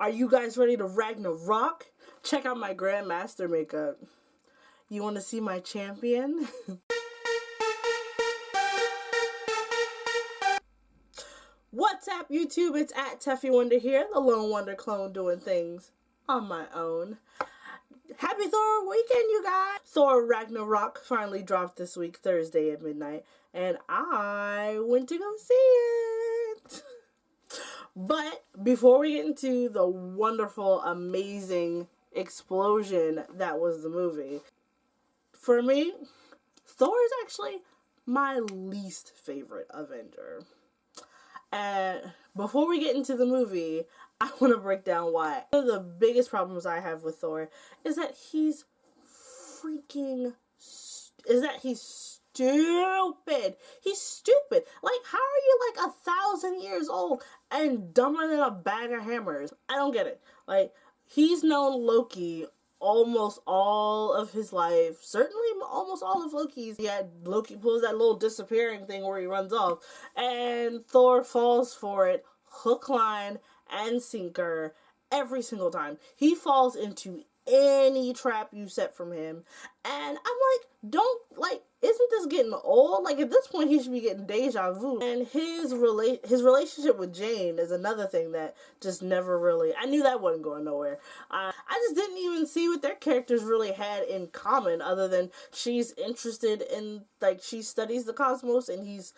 Are you guys ready to Ragnarok? Check out my Grandmaster makeup. You want to see my champion? What's up, YouTube? It's at Teffy Wonder here, the Lone Wonder clone doing things on my own. Happy Thor weekend, you guys! Thor Ragnarok finally dropped this week, Thursday at midnight, and I went to go see it. But before we get into the wonderful, amazing explosion that was the movie, for me, Thor is actually my least favorite Avenger. And before we get into the movie, I want to break down why. One of the biggest problems I have with Thor is that he's stupid. He's stupid. Like, how are you like 1,000 years old and dumber than a bag of hammers? I don't get it. Like, he's known Loki almost all of his life. Certainly almost all of Loki's. Yeah, Loki pulls that little disappearing thing where he runs off. And Thor falls for it, hook, line, and sinker every single time. He falls into any trap you set from him. And I'm like, isn't this getting old? Like, at this point, he should be getting deja vu. And his relationship with Jane is another thing that just never really, I knew that wasn't going nowhere. I just didn't even see what their characters really had in common, other than she's interested in, like, she studies the cosmos and he's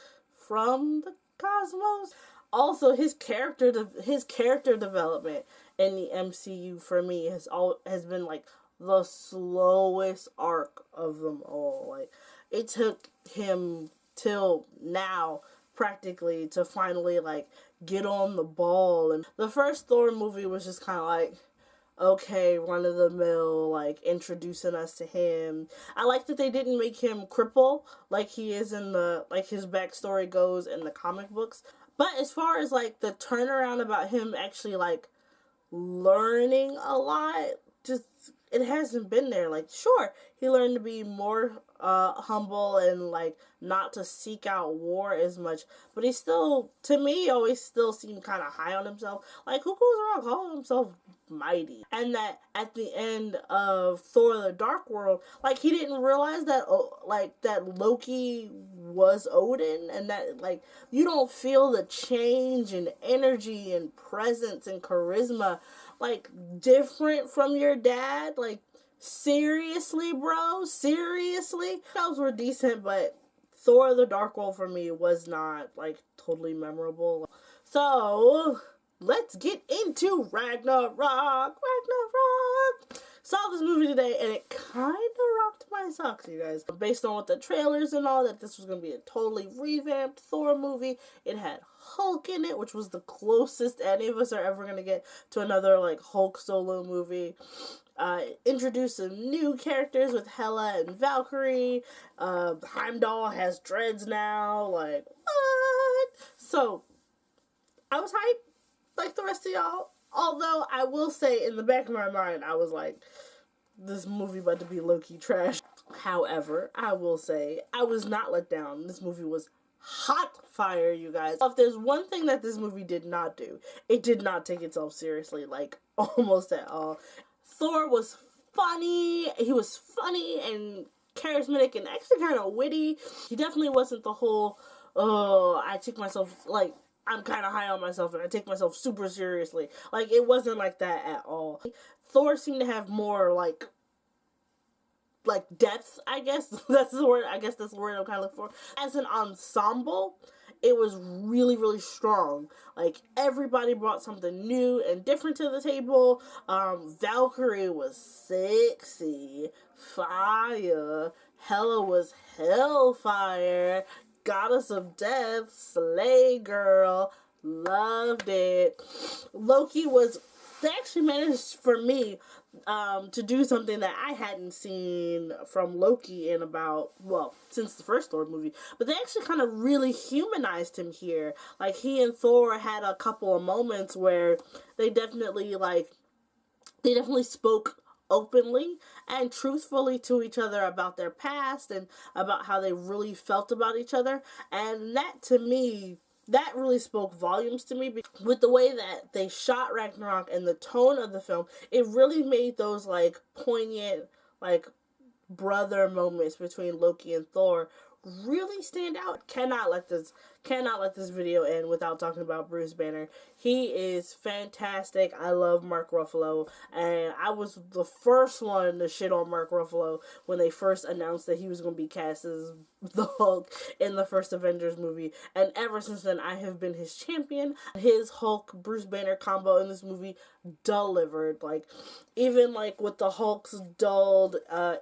from the cosmos. Also, his character development in the MCU for me has been like the slowest arc of them all. Like, it took him till now practically to finally like get on the ball. And the first Thor movie was just kind of like, okay, run of the mill, like introducing us to him. I like that they didn't make him cripple like he is in the, like his backstory goes in the comic books. But as far as like the turnaround about him actually like learning a lot, just it hasn't been there. Like, sure, he learned to be more humble and like not to seek out war as much, but he still, to me, always still seemed kind of high on himself. Like, who goes around calling himself mighty? And that at the end of Thor: The Dark World, like, he didn't realize that that Loki was Odin, and that like you don't feel the change in energy and presence and charisma like different from your dad. Like, seriously, bro? Seriously? Those were decent, but Thor: The Dark World for me was not like totally memorable. So let's get into Ragnarok. Saw this movie today and it kind of rocked my socks, you guys. Based on what the trailers and all, that this was going to be a totally revamped Thor movie. It had Hulk in it, which was the closest any of us are ever going to get to another like Hulk solo movie. Introduced some new characters with Hela and Valkyrie. Heimdall has dreads now. Like, what? So, I was hyped like the rest of y'all. Although, I will say, in the back of my mind, I was like, this movie about to be low-key trash. However, I will say, I was not let down. This movie was hot fire, you guys. If there's one thing that this movie did not do, it did not take itself seriously, like, almost at all. Thor was funny. He was funny and charismatic and actually kind of witty. He definitely wasn't the whole, I take myself, like, I'm kind of high on myself and I take myself super seriously. Like, it wasn't like that at all. Thor seemed to have more, like depth, I guess. That's the word. I guess that's the word I'm kind of looking for. As an ensemble, it was really, really strong. Like, everybody brought something new and different to the table. Valkyrie was sexy. Fire. Hela was hellfire. Goddess of Death, slay girl, loved it. Loki was, they actually managed for me to do something that I hadn't seen from Loki in about, well, since the first Thor movie, but they actually kind of really humanized him here. Like, he and Thor had a couple of moments where they definitely spoke openly and truthfully to each other about their past and about how they really felt about each other. And that, to me, that really spoke volumes to me. With the way that they shot Ragnarok and the tone of the film, it really made those like poignant, like brother moments between Loki and Thor really stand out. Cannot let this video end without talking about Bruce Banner. He is fantastic. I love Mark Ruffalo, and I was the first one to shit on Mark Ruffalo when they first announced that he was going to be cast as the Hulk in the first Avengers movie, and ever since then I have been his champion. His Hulk Bruce Banner combo in this movie delivered. Like, even like with the Hulk's dulled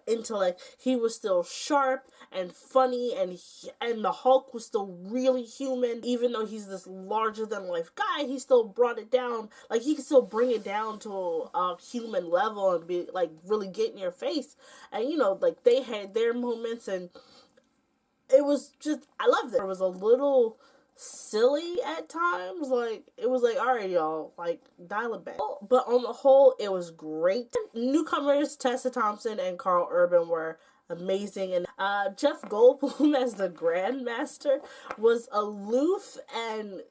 intellect, he was still sharp and funny, and the Hulk was still really human. Even though he's this larger than life guy, he still brought it down. Like, he could still bring it down to a human level and be like really get in your face. And you know, like, they had their moments, and it was just, I loved it. It was a little silly at times. Like, it was like, alright, y'all, like, dial it back. But on the whole, it was great. Newcomers Tessa Thompson and Carl Urban were amazing, and Jeff Goldblum as the Grandmaster was aloof, and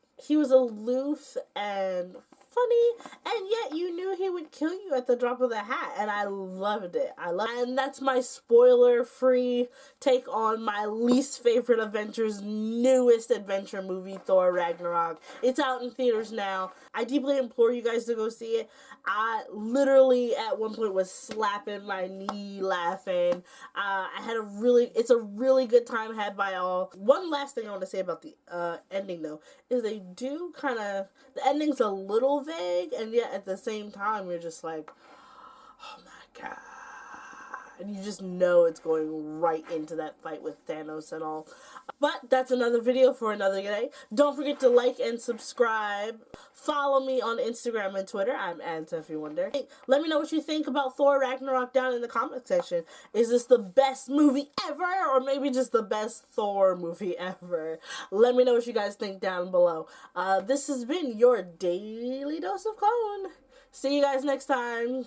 funny, and yet you knew he would kill you at the drop of the hat, and I loved it. And that's my spoiler-free take on my least favorite Avengers' newest adventure movie, Thor Ragnarok. It's out in theaters now. I deeply implore you guys to go see it. I literally at one point was slapping my knee laughing. It's a really good time had by all. One last thing I want to say about the ending though, is they do the ending's a little vague, and yet at the same time you're just like, oh my god. And you just know it's going right into that fight with Thanos and all. But that's another video for another day. Don't forget to like and subscribe. Follow me on Instagram and Twitter. I'm @TuffyWonder. Hey, let me know what you think about Thor Ragnarok down in the comment section. Is this the best movie ever? Or maybe just the best Thor movie ever? Let me know what you guys think down below. This has been your Daily Dose of Clone. See you guys next time.